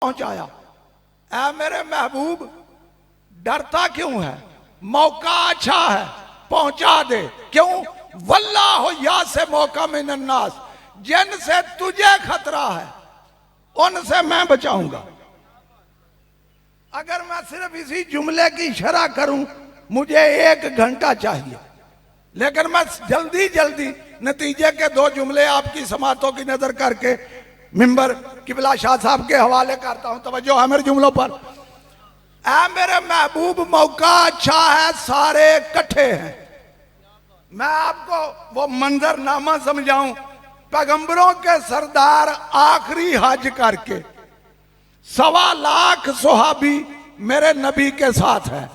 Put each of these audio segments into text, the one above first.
पहुंचाया। ऐ मेरे महबूब डरता क्यों है, मौका अच्छा है पहुंचा दे। क्यों? वल्लाहु या से मौका मिनन्नास, जिनसे तुझे खतरा है उनसे मैं बचाऊंगा। अगर मैं सिर्फ इसी जुमले की शरह करूं मुझे 1 घंटा चाहिए, लेकिन मैं जल्दी जल्दी नतीजे के 2 जुमले आपकी समातों की नजर करके मिंबर किबला शाह साहब के हवाले करता हूं। तवज्जो है मेरे जुमलों पर। ऐ मेरे महबूब मौका अच्छा है, सारे इकट्ठे हैं। मैं आपको वो मंजरनामा समझाऊं। पैगंबरों के सरदार आखिरी हज करके 1.25 लाख सुहाबी मेरे नबी के साथ है।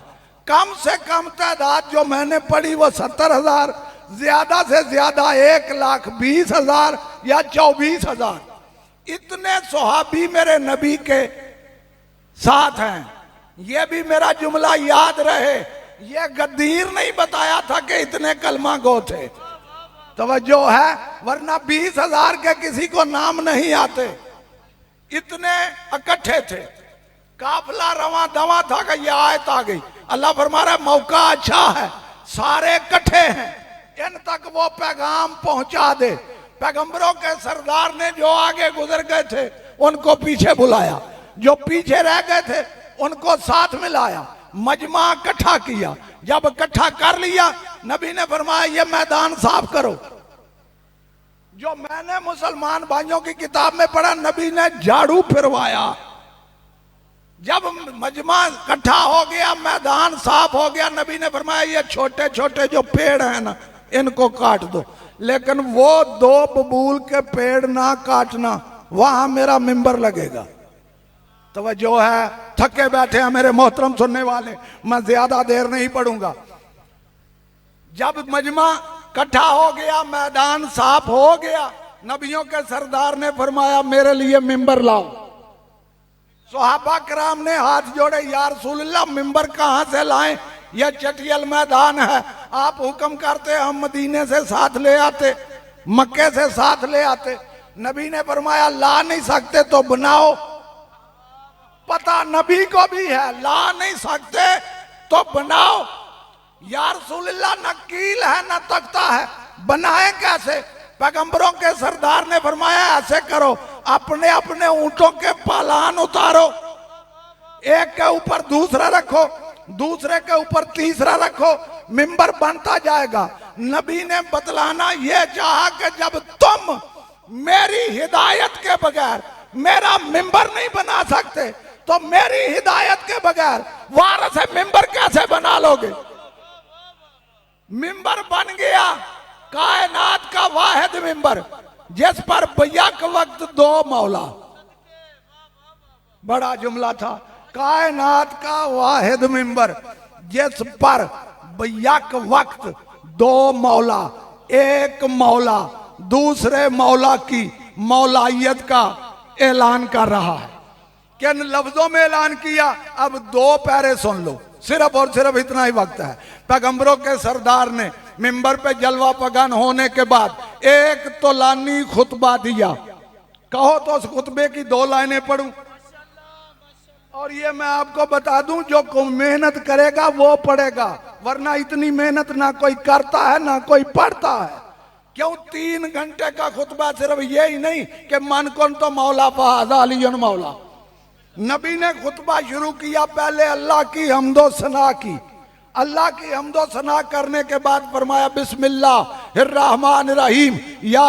कम से कम तादाद जो मैंने पढ़ी वो 70,000, ज्यादा से ज्यादा 1,20,000 या 24,000। इतने सुहाबी मेरे नबी के साथ हैं। ये भी मेरा जुमला याद रहे, ये गद्दीर नहीं बताया था कि इतने कलमा गो थे। तवज्जो है, वरना 20,000 के किसी को नाम नहीं आते। इतने इकट्ठे थे, काफिला रवा दवा था कि ये आयत आ गई। अल्लाह फरमा रहा है मौका अच्छा है, सारे इकट्ठे हैं, इन तक वो पैगाम पहुंचा दे। पैगंबरों के सरदार ने जो आगे गुजर गए थे उनको पीछे बुलाया, जो पीछे रह गए थे उनको साथ मिलाया, मजमा इकट्ठा किया। जब इकट्ठा कर लिया नबी ने फरमाया ये मैदान साफ करो। जो मैंने मुसलमान भाइयों की किताब में पढ़ा, नबी ने झाड़ू फिरवाया। जब मजमा इकट्ठा हो गया, मैदान साफ हो गया, नबी ने फरमाया ये छोटे छोटे जो पेड़ हैं ना इनको काट दो, लेकिन वो 2 बबूल के पेड़ ना काटना, वहां मेरा मिंबर लगेगा। तवज्जो है, थके बैठे हैं मेरे मोहतरम सुनने वाले, मैं ज्यादा देर नहीं पढ़ूंगा। जब मजमा इकट्ठा हो गया, मैदान साफ हो गया, नबियों के सरदार ने फरमाया मेरे लिए मिंबर लाओ। सहाबा कराम ने हाथ जोड़े, या रसूलल्लाह मिंबर कहां से लाएं, यह चटियल मैदान है, आप हुक्म करते हम मदीने से साथ ले आते, मक्के से साथ ले आते। नबी ने फरमाया ला नहीं सकते तो बनाओ। पता नबी को भी है, ला नहीं सकते तो बनाओ। या रसूलल्लाह न कील है न तख्ता है, बनाए कैसे? पैगंबरों के सरदार ने फरमाया ऐसे करो, अपने अपने ऊंटों के पालान उतारो, एक के ऊपर दूसरा रखो, दूसरे के ऊपर तीसरा रखो, मिंबर बनता जाएगा। नबी ने बतलाना यह चाहा कि जब तुम मेरी हिदायत के बगैर मेरा मिंबर नहीं बना सकते तो मेरी हिदायत के बगैर वारिस मिंबर कैसे बना लोगे? मिंबर बन गया, कायनात का वाहिद मिंबर, जिस पर बैक वक्त 2 मौला। बड़ा जुमला था, कायनात का वाहिद मिंबर जिस पर बैक वक्त 2 मौला, एक मौला दूसरे मौला की मौलाइयत का ऐलान कर रहा है। किन लफ्जों में ऐलान किया? अब 2 पैरे सुन लो, सिर्फ और सिर्फ इतना ही वक्त है। पैगंबरों के सरदार ने मिंबर पे जलवा पगान होने के बाद एक तोलानी खुतबा दिया। कहो तो उस खुतबे की 2 लाइनें पढ़ूं। और ये मैं आपको बता दूं, जो मेहनत करेगा वो पढ़ेगा, वरना इतनी मेहनत ना कोई करता है ना कोई पढ़ता है। क्यों? 3 घंटे का खुतबा सिर्फ ये ही नहीं कि मन कौन तो मौला फहाज़ा अलीयुन मौला। नबी ने खुतबा शुरू किया पहले अल्लाह की हम्दो सना की। अल्लाह की हम्दो सना करने के बाद फरमाया बिस्मिल्लाहिर्रहमानिर रहीम, या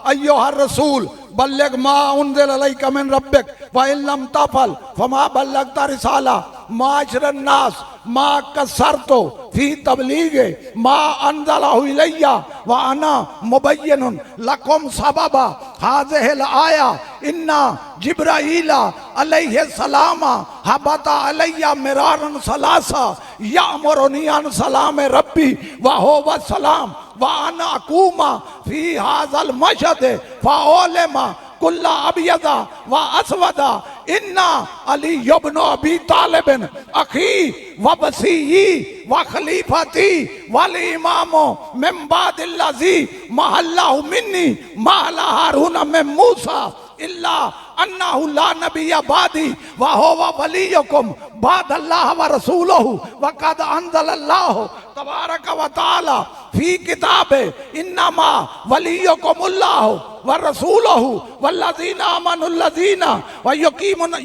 अय्युहर रसूल बल्लिग मा उन्ज़िल अलैका मिन रब्बिक व इन लम तफअल फमा बल्लगता रिसाला माशरन नास मा कसरतो फी तबलीगे मा अनज़लहु इलैया व अना मुबय्यिनुन लकुम सबबा हाज़िहिल आया इन्ना जिब्राईला अलैहि सलामा हबता अलैया मिरारन सलासा यामुरुनी अन सलाम रब्बी व हुवा सलाम व अना अकूमा फी हाज़ल मशहद फ़अउलमा कुल्ला अबियदा व असवदा इन्ना अली इब्न अबी तालिब अखी व बसीई व खलीफती वल इमामो मिन बादिल्लज़ी महल्लहु मिन्नी महल्ला हारून मिन मूसा इल्ला अन्नहु ला नबिय्य बादी व हुवा वलियुकुम बादल्लाह व रसूलहु व क़द अंज़लल्लाहु तबारक व तआला फी किताबे इन्नमा वलियुकुमुल्लाहु व रसूलहु वल्लज़ीना आमनुल्लज़ीना व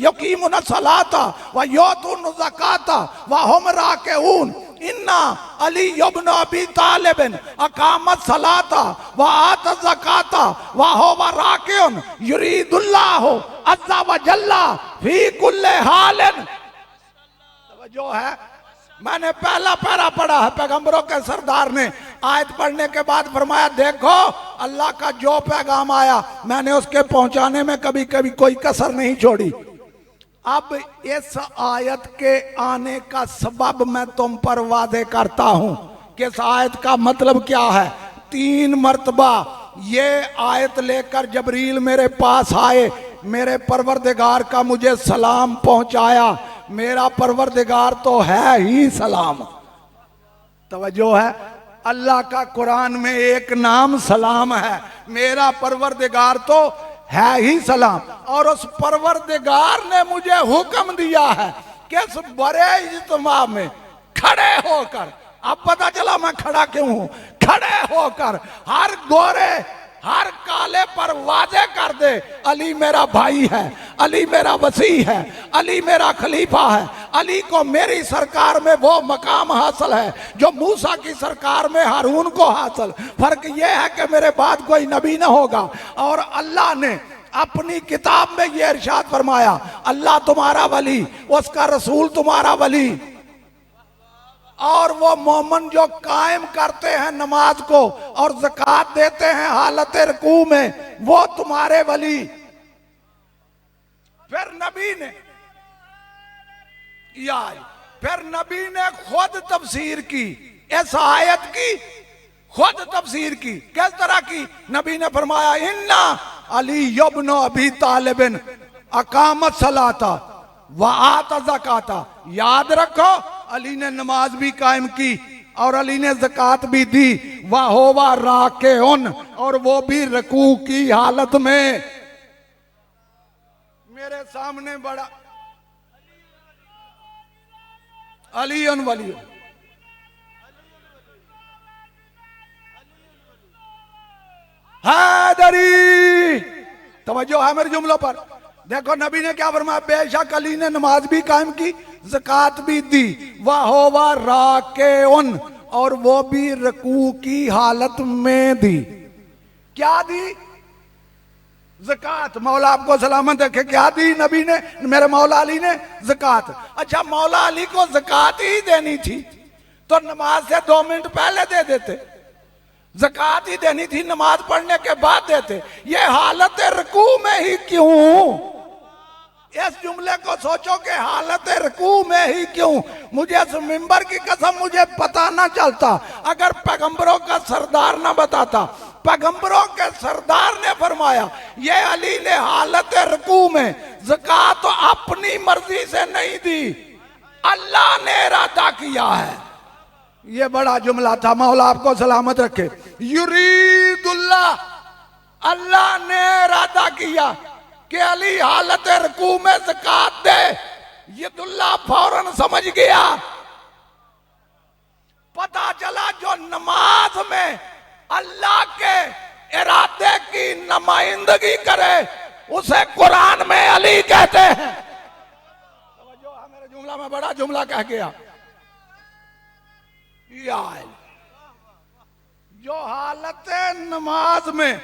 युकीमुन सलाता व युतून ज़काता व हुम राकिऊन इन्ना अली इब्न अबी तालिब अकामत सलाता व आत ज़काता व हुवा राकिउन युरीदुल्लाहु अज़्ज़ा व जल्ला फी कुल्ले हालिन। जो है मैंने पहला पैरा पढ़ा है, पैगंबरों के सरदार ने आयत पढ़ने के बाद फरमाया देखो अल्लाह का जो पैगाम आया मैंने उसके पहुंचाने में कभी कभी कोई कसर नहीं छोड़ी। अब इस आयत के आने का सबब मैं तुम पर वादे करता हूं कि इस आयत का मतलब क्या है। 3 मर्तबा ये आयत लेकर जबरील मेरे पास आए, मेरे परवरदिगार का मुझे सलाम पहुंचाया। मेरा परवरदिगार तो है ही सलाम। तवज्जो है, अल्लाह का कुरान में एक नाम सलाम है, मेरा परवरदिगार तो है ही सलाम। और उस परवरदिगार ने मुझे हुक्म दिया है कि इस बड़े इज्तिमा में खड़े होकर, अब पता चला मैं खड़ा क्यों हूं, खड़े होकर हर गोरे हर काले पर वादे कर दे अली मेरा भाई है, अली मेरा वसी है, अली मेरा खलीफा है, अली को मेरी सरकार में वो मकाम हासिल है जो मूसा की सरकार में हारून को हासिल। फर्क ये है कि मेरे बाद कोई नबी ना होगा। और अल्लाह ने अपनी किताब में ये इरशाद फरमाया अल्लाह तुम्हारा वली, उसका रसूल तुम्हारा वली, और वो मोमन जो कायम करते हैं नमाज को और ज़कात देते हैं हालत रुकू में, वो तुम्हारे वली। फिर नबी ने फिर नबी ने खुद तफसीर की, इस आयत की खुद तफसीर की। किस तरह की? नबी ने फरमाया इन्ना अली इब्न अबी तालिब अकामत सलाता व आता ज़काता। याद रखो अली ने नमाज भी कायम की और अली ने ज़कात भी दी। वह होवा राकिउन, और वो भी रकू की हालत में। मेरे सामने बड़ा अलीउन वली, हैदरी। तवज्जो है मेरे जुमलों पर। देखो नबी ने क्या फरमाया, बेशक अली ने नमाज भी कायम की, ज़कात भी दी, वह होवा राकिउन, और वो भी रकू की हालत में दी। क्या दी? ज़कात। मौला आपको सलामत रखे। क्या दी नबी ने, मेरे मौला अली ने? ज़कात। अच्छा, मौला अली को ज़कात ही देनी थी तो नमाज से 2 मिनट पहले दे देते। ज़कात ही देनी थी, नमाज पढ़ने के बाद देते। ये हालत रुकू में ही क्यों? इस जुमले को सोचो कि हालत रुकू में ही क्यों? मुझे इस मिंबर की कसम मुझे पता ना चलता अगर पैगंबरों का सरदार ना बताता। पैगंबरों के सरदार ने फरमाया ये अली ने हालत रुकू में ज़कात तो अपनी मर्जी से नहीं दी, अल्लाह ने इरादा किया है। ये बड़ा जुमला था, मौला आपको सलामत रखे। युरीदुल्लाह, अल्लाह ने इरादा किया कि अली हालत रुकू में ज़कात दे। ये दुल्ला फौरन समझ गया। पता चला जो नमाज में अल्लाह के इरादे की नुमाइंदगी करे उसे कुरान में अली कहते हैं। मेरे जुमला में बड़ा जुमला कह गया। जो हालत नमाज में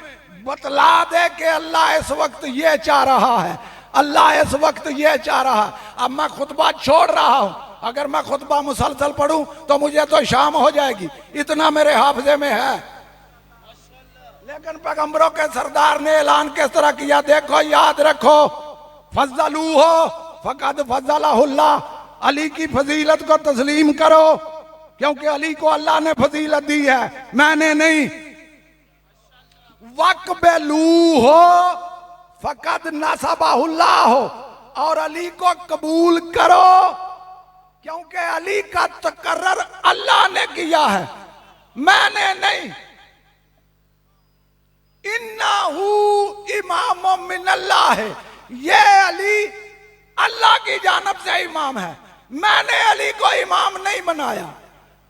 बतला दे कि अल्लाह इस वक्त ये चाह रहा है, अल्लाह इस वक्त ये चाह रहा है। अब मैं खुतबा छोड़ रहा हूं, अगर मैं खुतबा मुसलसल पढ़ूं तो मुझे तो शाम हो जाएगी, इतना मेरे हाफजे में है। लेकिन पैगंबरों के सरदार ने ऐलान किस तरह किया, देखो याद रखो, फज़लू हो फ़क़द फ़ज़लहुल्लाह, अली की फजीलत को तस्लीम करो क्योंकि अली को अल्लाह ने फजीलत दी है, मैंने नहीं। वक़बलू हो फ़क़द नसबहुल्लाह हो, और अली को कबूल करो क्योंकि अली का तकर्रर अल्लाह ने किया है, मैंने नहीं। इन्नहु इमामुम मिनल्लाह है, ये अली अल्लाह की जानब से इमाम है, मैंने अली को इमाम नहीं बनाया,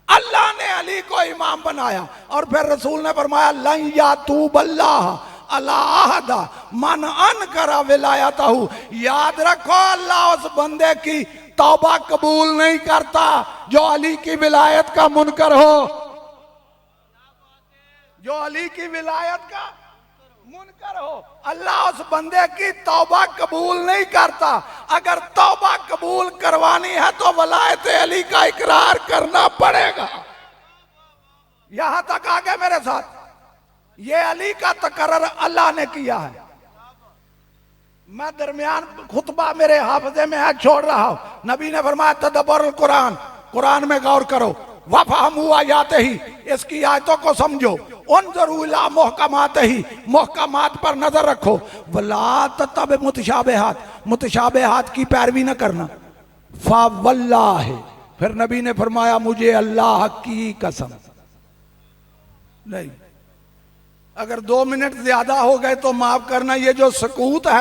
अल्लाह ने अली को इमाम बनाया। और फिर रसूल ने फरमाया लन यातूब अल्लाह अल्लाह मन अन करा विलायता हूं, याद रखो अल्लाह उस बंदे की तौबा कबूल नहीं करता जो अली की विलायत का मुनकर हो, जो अली की विलायत का मुनकर हो। अल्लाह उस बंदे की तौबा कबूल नहीं करता। अगर तौबा कबूल करवानी है तो वलायत अली का इकरार करना पड़ेगा। यहां तक आगे मेरे साथ, ये अली का तकर्रर अल्लाह ने किया है। मैं दरमियान खुतबा मेरे हाफजे में है छोड़ रहा हूं। नबी ने फरमाया तदब्बुरुल कुरान, कुरान में गौर करो, वफ़हमू आयाते ही, इसकी आयतों को समझो, उन्ज़ुरू इला मुहकमाते ही, मुहकमात पर नजर रखो, वला तत्तबि मुतशाबिहात, मुतशाबिहात की पैरवी न करना। फा वल्लाह, फिर नबी ने फरमाया मुझे अल्लाह की कसम। नहीं, अगर 2 मिनट ज्यादा हो गए तो माफ करना, ये जो सकूत है